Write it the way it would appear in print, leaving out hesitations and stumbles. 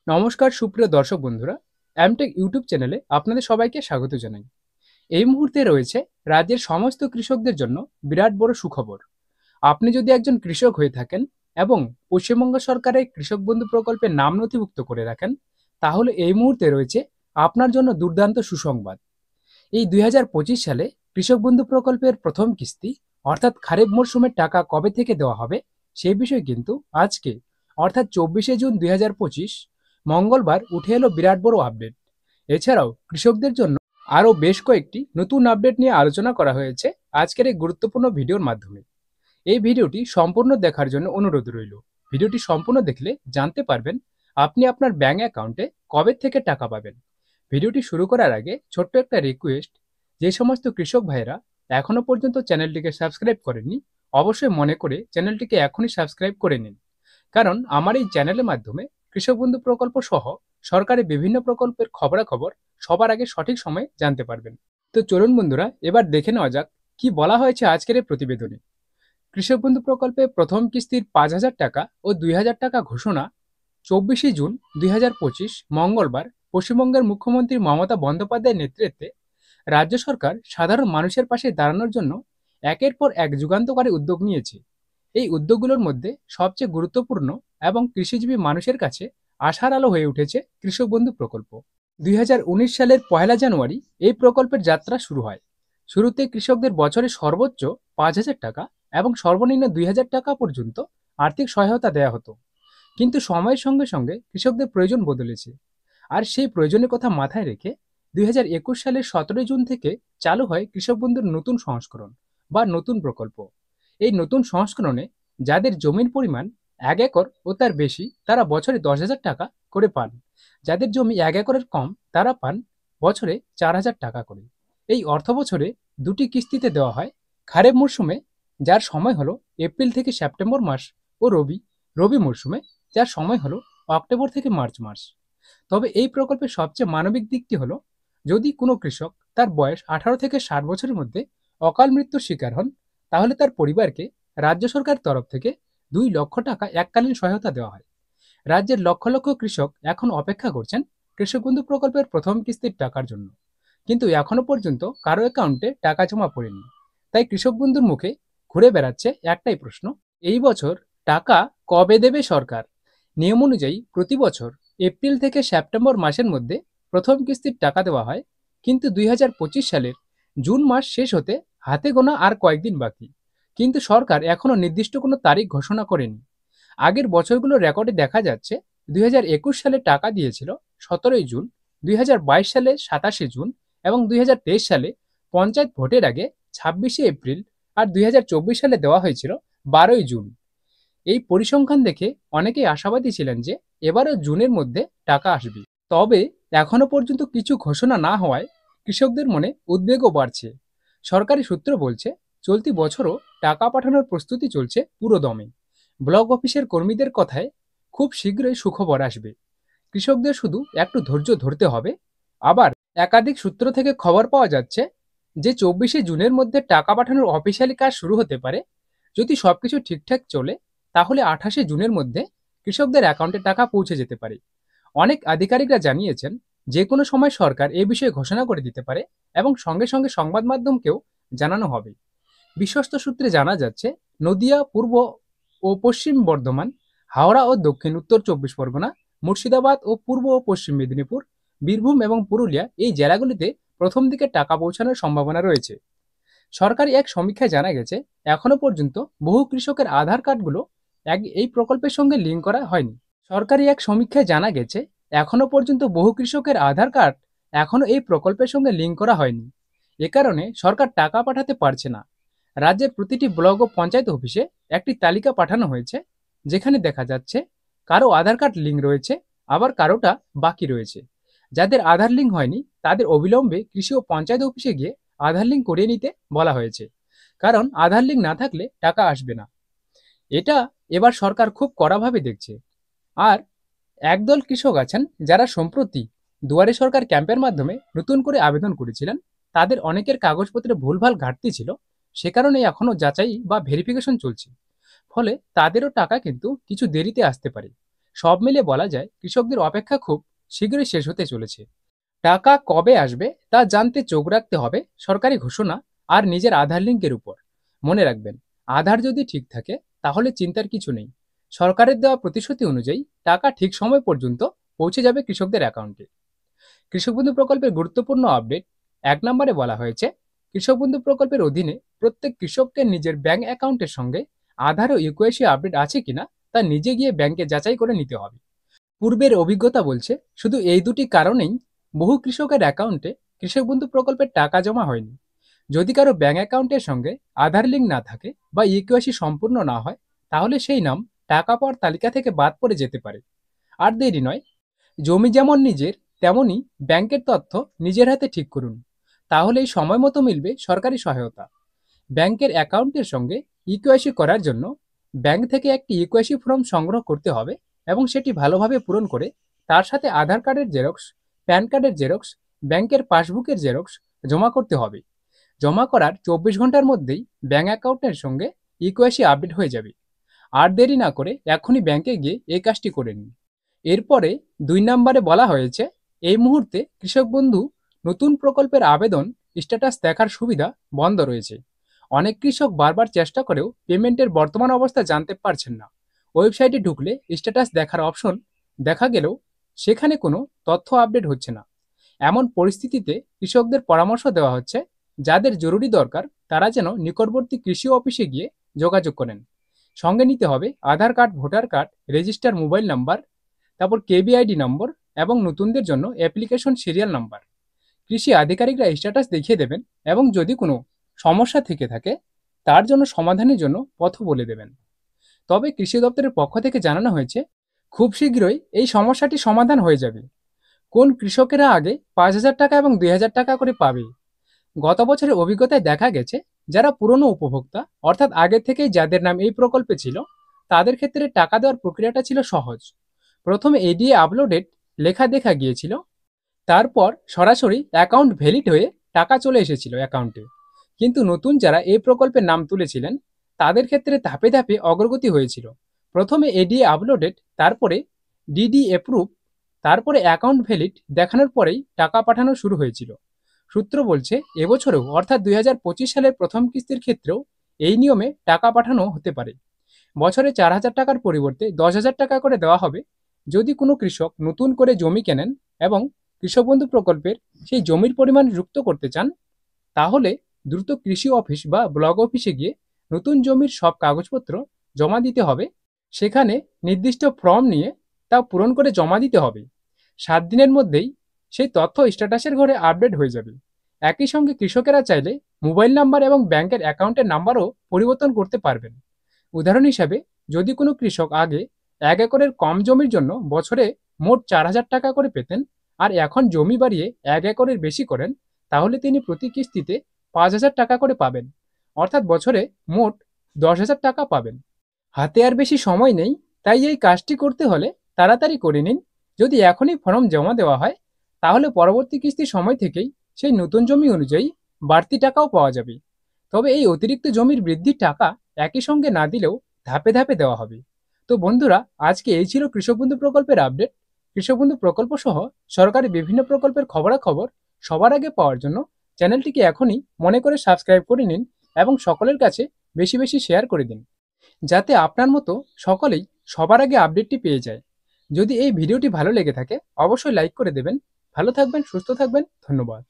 নমস্কার সুপ্রিয় দর্শক বন্ধুরা, অ্যামটেক ইউটিউব চ্যানেলে আপনাদের সবাইকে স্বাগত জানাই। এই মুহূর্তে রয়েছে রাজ্যের সমস্ত কৃষকদের জন্য বিরাট বড় সুখবর। আপনি যদি একজন কৃষক হয়ে থাকেন এবং পশ্চিমবঙ্গ সরকারের কৃষক বন্ধু প্রকল্পে নাম নথিভুক্ত করে রাখেন, তাহলে এই মুহূর্তে রয়েছে আপনার জন্য দুর্দান্ত সুসংবাদ। এই 2025 সালে কৃষক বন্ধু প্রকল্পের প্রথম কিস্তি অর্থাৎ খারিফ মরশুমের টাকা কবে থেকে দেওয়া হবে সেই বিষয়ে কিন্তু আজকে অর্থাৎ 24শে জুন 2025 মঙ্গলবার উঠে এলো বিরাট বড় আপডেট। এছাড়াও কৃষকদের জন্য আরও বেশ কয়েকটি নতুন আপডেট নিয়ে আলোচনা করা হয়েছে আজকের এই গুরুত্বপূর্ণ ভিডিওর মাধ্যমে। এই ভিডিওটি সম্পূর্ণ দেখার জন্য অনুরোধ রইল। ভিডিওটি সম্পূর্ণ দেখলে জানতে পারবেন আপনি আপনার ব্যাংক অ্যাকাউন্টে কবে থেকে টাকা পাবেন। ভিডিওটি শুরু করার আগে ছোট্ট একটা রিকোয়েস্ট, যে সমস্ত কৃষক ভাইয়েরা এখনো পর্যন্ত চ্যানেলটিকে সাবস্ক্রাইব করেননি, অবশ্যই মনে করে চ্যানেলটিকে এখনই সাবস্ক্রাইব করে নিন। কারণ আমার এই চ্যানেলের মাধ্যমে কৃষক বন্ধু প্রকল্প সহ সরকারের বিভিন্ন প্রকল্পের খবরাখবর সবার আগে সঠিক সময়ে জানতে পারবেন। তো চলুন বন্ধুরা, এবার দেখে নেওয়া যাক কি বলা হয়েছে আজকের এই প্রতিবেদনে। কৃষক বন্ধু প্রকল্পে প্রথম কিস্তির 5,000 টাকা ও 2,000 টাকা ঘোষণা 24শে জুন 2025 মঙ্গলবার পশ্চিমবঙ্গের মুখ্যমন্ত্রী মমতা বন্দ্যোপাধ্যায়ের নেতৃত্বে রাজ্য সরকার সাধারণ মানুষের পাশে দাঁড়ানোর জন্য একের পর এক যুগান্তকারী উদ্যোগ নিয়েছে। এই উদ্যোগগুলোর মধ্যে সবচেয়ে গুরুত্বপূর্ণ এবং কৃষিজীবী মানুষের কাছে আশার আলো হয়ে উঠেছে কৃষক বন্ধু প্রকল্প। 2019 সালের 1 জানুয়ারি এই প্রকল্পের যাত্রা শুরু হয়। শুরুতে কৃষকদের বছরে সর্বোচ্চ 5,000 টাকা এবং সর্বনিম্ন 2,000 টাকা পর্যন্ত আর্থিক সহায়তা দেওয়া হতো। কিন্তু সময়ের সঙ্গে সঙ্গে কৃষকদের প্রয়োজন বদলেছে। আর সেই প্রয়োজনের কথা মাথায় রেখে 2021 সালের 17 জুন থেকে চালু হয় কৃষক বন্ধুর নতুন সংস্করণ বা নতুন প্রকল্প। এই নতুন সংস্করণে যাদের জমির পরিমাণ 1 একর ও তার বেশি তারা বছরে 10,000 টাকা করে পান। যাদের জমি 1 একরের কম তারা পান বছরে 4,000 টাকা করে। এই অর্থ বছরে দুটি কিস্তিতে দেওয়া হয়। খারিফ মরশুমে, যার সময় হলো এপ্রিল থেকে সেপ্টেম্বর মাস, ও রবি মরশুমে, যার সময় হলো অক্টোবর থেকে মার্চ মাস। তবে এই প্রকল্পের সবচেয়ে মানবিক দিকটি হলো, যদি কোনো কৃষক তার বয়স 18 থেকে 60 বছরের মধ্যে অকাল মৃত্যুর শিকার হন, তাহলে তার পরিবারকে রাজ্য সরকারের তরফ থেকে 2 লক্ষ টাকা এককালীন সহায়তা দেওয়া হয়। রাজ্যের লক্ষ লক্ষ কৃষক এখন অপেক্ষা করছেন কৃষক বন্ধু প্রকল্পের প্রথম কিস্তির টাকার জন্য, কিন্তু এখনো পর্যন্ত কারো অ্যাকাউন্টে টাকা জমা পড়েনি। তাই কৃষক বন্ধুর মুখে ঘুরে বেড়াচ্ছে একটাই প্রশ্ন, এই বছর টাকা কবে দেবে সরকার? নিয়ম অনুযায়ী প্রতি বছর এপ্রিল থেকে সেপ্টেম্বর মাসের মধ্যে প্রথম কিস্তির টাকা দেওয়া হয়, কিন্তু 2025 সালের জুন মাস শেষ হতে হাতে গোনা আর কয়েকদিন বাকি। কিন্তু সরকার এখনো নির্দিষ্ট কোনো তারিখ ঘোষণা করেনি। আগের বছরগুলোর রেকর্ডে দেখা যাচ্ছে 2021 সালে টাকা দিয়েছিল 17 জুন, 2022 সালে 27 জুন এবং 2023 সালে পঞ্চায়েত ভোটের আগে 26 এপ্রিল, আর 2024 সালে দেওয়া হয়েছিল 12ই জুন। এই পরিসংখ্যান দেখে অনেকেই আশাবাদী ছিলেন যে এবারও জুনের মধ্যে টাকা আসবে। তবে এখনো পর্যন্ত কিছু ঘোষণা না হওয়ায় কৃষকদের মনে উদ্বেগও বাড়ছে। সরকারি সূত্র বলছে চলতি বছরও টাকা পাঠানোর প্রস্তুতি চলছে পুরো দমে। ব্লক অফিসের কর্মীদের কথায় খুব শীঘ্রই সুখবর আসবে। কৃষকদের শুধু একটু ধৈর্য ধরতে হবে। আবার একাধিক সূত্র থেকে খবর পাওয়া যাচ্ছে যে 24শে জুনের মধ্যে টাকা পাঠানোর অফিসিয়ালি কাজ শুরু হতে পারে। যদি সবকিছু ঠিকঠাক চলে, তাহলে 28শে জুনের মধ্যে কৃষকদের অ্যাকাউন্টে টাকা পৌঁছে যেতে পারে। অনেক আধিকারিকরা জানিয়েছেন যে কোনো সময় সরকার এ বিষয়ে ঘোষণা করে দিতে পারে এবং সঙ্গে সঙ্গে সংবাদ মাধ্যমকেও জানানো হবে। বিশ্বস্ত সূত্রে জানা যাচ্ছে নদিয়া, পূর্ব ও পশ্চিম বর্ধমান, হাওড়া ও দক্ষিণ উত্তর 24 পরগনা, মুর্শিদাবাদ ও পূর্ব ও পশ্চিম মেদিনীপুর, বীরভূম এবং পুরুলিয়া এই জেলাগুলিতে প্রথম দিকে টাকা পৌঁছানোর সম্ভাবনা রয়েছে। সরকারি এক সমীক্ষায় জানা গেছে এখনো পর্যন্ত বহু কৃষকের আধার কার্ডগুলো এই প্রকল্পের সঙ্গে লিঙ্ক করা হয়নি। সরকারি এক সমীক্ষায় জানা গেছে এখনো পর্যন্ত বহু কৃষকের আধার কার্ড এখনো এই প্রকল্পের সঙ্গে লিঙ্ক করা হয়নি। এ কারণে সরকার টাকা পাঠাতে পারছে না। রাজ্যের প্রতিটি ব্লক ও পঞ্চায়েত অফিসে একটি তালিকা পাঠানো হয়েছে, যেখানে দেখা যাচ্ছে কারো আধার কার্ড লিঙ্ক রয়েছে, আবার কারোটা বাকি রয়েছে। যাদের আধার লিঙ্ক হয়নি তাদের অবিলম্বে কৃষি ও পঞ্চায়েত অফিসে গিয়ে আধার লিঙ্ক করিয়ে নিতে বলা হয়েছে, কারণ আধার লিঙ্ক না থাকলে টাকা আসবে না। এটা এবার সরকার খুব কড়াভাবে দেখছে। আর একদল কৃষক আছেন যারা সম্প্রতি দুয়ারে সরকার ক্যাম্পের মাধ্যমে নতুন করে আবেদন করেছিলেন। তাদের অনেকের কাগজপত্রে ভুলভাল ঘাটতি ছিল, সে কারণে এখনো যাচাই বা ভেরিফিকেশন চলছে। ফলে তাদেরও টাকা কিন্তু কিছু দেরিতে আসতে পারে। সব মিলে বলা যায় কৃষকদের অপেক্ষা খুব শীঘ্রই শেষ হতে চলেছে। টাকা কবে আসবে তা জানতে চোখ রাখতে হবে সরকারি ঘোষণা আর নিজের আধার লিঙ্কের উপর। মনে রাখবেন, আধার যদি ঠিক থাকে তাহলে চিন্তার কিছু নেই। সরকারের দেওয়া প্রতিশ্রুতি অনুযায়ী টাকা ঠিক সময় পর্যন্ত পৌঁছে যাবে কৃষকদের অ্যাকাউন্টে। কৃষক বন্ধু প্রকল্পের গুরুত্বপূর্ণ আপডেট ১ নম্বরে বলা হয়েছে, কৃষক বন্ধু প্রকল্পের অধীনে প্রত্যেক কৃষককে নিজের ব্যাংক অ্যাকাউন্টের সঙ্গে আধার ও ইউকেওয়াইসি আপডেট আছে কিনা তা নিজে গিয়ে ব্যাংকে যাচাই করে নিতে হবে। পূর্বের অভিজ্ঞতা বলছে শুধু এই দুটি কারণেই বহু কৃষকের অ্যাকাউন্টে কৃষক বন্ধু প্রকল্পের টাকা জমা হয়নি। যদি কারো ব্যাংক অ্যাকাউন্টের সঙ্গে আধার লিঙ্ক না থাকে বা ইউকেওয়াইসি সম্পূর্ণ না হয়, তাহলে সেই নাম টাকা পাওয়ার তালিকা থেকে বাদ পড়ে যেতে পারে। আর দেরি নয়, জমি যেমন নিজের তেমনি ব্যাংকের তথ্য নিজের হাতে ঠিক করুন, তাহলেই সময় মতো মিলবে সরকারি সহায়তা। ব্যাংকের অ্যাকাউন্টের সঙ্গে ইকেওয়াইসি করার জন্য ব্যাংক থেকে একটি ইকেওয়াইসি ফর্ম সংগ্রহ করতে হবে এবং সেটি ভালোভাবে পূরণ করে তার সাথে আধার কার্ডের জেরক্স, প্যান কার্ডের জেরক্স, ব্যাংকের পাসবুকের জেরক্স জমা করতে হবে। জমা করার ২৪ ঘন্টার মধ্যেই ব্যাংক অ্যাকাউন্টের সঙ্গে ইকেওয়াইসি আপডেট হয়ে যাবে। আর দেরি না করে এখনই ব্যাংকে গিয়ে এই কাজটি করে নিন। এরপরে ২ নম্বরে বলা হয়েছে, এই মুহূর্তে কৃষক বন্ধু নতুন প্রকল্পের আবেদন স্ট্যাটাস দেখার সুবিধা বন্ধ রয়েছে। অনেক কৃষক বারবার চেষ্টা করেও পেমেন্টের বর্তমান অবস্থা জানতে পারছেন না। ওয়েবসাইটে ঢুকলে স্ট্যাটাস দেখার অপশন দেখা গেলেও সেখানে কোনো তথ্য আপডেট হচ্ছে না। এমন পরিস্থিতিতে কৃষকদের পরামর্শ দেওয়া হচ্ছে, যাদের জরুরি দরকার তারা যেন নিকটবর্তী কৃষি অফিসে গিয়ে যোগাযোগ করেন। সঙ্গে নিতে হবে Aadhaar card, voter card, register mobile number, তারপর কেবিআইডি নম্বর এবং নতুনদের জন্য অ্যাপ্লিকেশন সিরিয়াল নাম্বার। কৃষি আধিকারিকরা স্ট্যাটাস দেখিয়ে দেবেন এবং যদি কোনো সমস্যা থেকে থাকে তার জন্য সমাধানের জন্য পথ বলে দেবেন। তবে কৃষি দপ্তরের পক্ষ থেকে জানানো হয়েছে, খুব শীঘ্রই এই সমস্যাটি সমাধান হয়ে যাবে। কোন কৃষকেরা আগে ৫,০০০ টাকা এবং ২,০০০ টাকা করে পাবে? গত বছরের অভিজ্ঞতায় দেখা গেছে, যারা পুরনো উপভোক্তা অর্থাৎ আগে থেকেই যাদের নাম এই প্রকল্পে ছিল, তাদের ক্ষেত্রে টাকা দেওয়ার প্রক্রিয়াটা ছিল সহজ। প্রথমে এডিএ আপলোডেড লেখা দেখা গিয়েছিল, তারপর সরাসরি অ্যাকাউন্ট ভ্যালিড হয়ে টাকা চলে এসেছিল অ্যাকাউন্টে। কিন্তু নতুন যারা এই প্রকল্পের নাম তুলেছিলেন তাদের ক্ষেত্রে ধাপে ধাপে অগ্রগতি হয়েছিল। প্রথমে এডিএ আপলোডেড, তারপরে ডিডি অ্যাপ্রুভ, তারপরে অ্যাকাউন্ট ভ্যালিড দেখানোর পরেই টাকা পাঠানো শুরু হয়েছিল। সূত্র বলছে, এবছরেও অর্থাৎ ২০২৫ সালের প্রথম কিস্তির ক্ষেত্রেও এই নিয়মে টাকা পাঠানো হতে পারে। বছরে ৪,০০০ টাকার পরিবর্তে ১০,০০০ টাকা করে দেওয়া হবে যদি কোনো কৃষক নতুন করে জমি কেনেন এবং কৃষক বন্ধু প্রকল্পের সেই জমির পরিমাণ যুক্ত করতে চান। তাহলে দ্রুত কৃষি অফিস বা ব্লক অফিসে গিয়ে নতুন জমির সব কাগজপত্র জমা দিতে হবে। সেখানে নির্দিষ্ট ফর্ম নিয়ে তা পূরণ করে জমা দিতে হবে। ৭ দিনের মধ্যেই সেই তথ্য স্ট্যাটাসের ঘরে আপডেট হয়ে যাবে। একই সঙ্গে কৃষকেরা চাইলে মোবাইল নাম্বার এবং ব্যাংকের অ্যাকাউন্টের নাম্বারও পরিবর্তন করতে পারবেন। উদাহরণ হিসাবে, যদি কোনো কৃষক আগে ১ একরের কম জমির জন্য বছরে মোট ৪,০০০ টাকা করে পেতেন আর এখন জমি বাড়িয়ে ১ একরের বেশি করেন, তাহলে তিনি প্রতি কিস্তিতে ৫,০০০ টাকা করে পাবেন, অর্থাৎ বছরে মোট ১০,০০০ টাকা পাবেন। হাতে আর বেশি সময় নেই, তাই এই কাজটি করতে হলে তাড়াতাড়ি করে নিন। যদি এখনই ফর্ম জমা দেওয়া হয় তাহলে পরবর্তী কিস্তির সময় থেকেই সেই নতুন জমি অনুযায়ী বাড়তি টাকাও পাওয়া যাবে। তবে এই অতিরিক্ত জমির বৃদ্ধির টাকা একই সঙ্গে না দিলেও ধাপে ধাপে দেওয়া হবে। তো বন্ধুরা, আজকে এই ছিল কৃষক বন্ধু প্রকল্পের আপডেট। কৃষক বন্ধু প্রকল্প সহ সরকারি বিভিন্ন প্রকল্পের খবরাখবর সবার আগে পাওয়ার জন্য চ্যানেলটিকে এখনই মনে করে সাবস্ক্রাইব করে নিন এবং সকলের কাছে বেশি বেশি শেয়ার করে দিন, যাতে আপনার মতো সকলেই সবার আগে আপডেটটি পেয়ে যায়। যদি এই ভিডিওটি ভালো লেগে থাকে অবশ্যই লাইক করে দেবেন। ভালো থাকবেন, সুস্থ থাকবেন, ধন্যবাদ।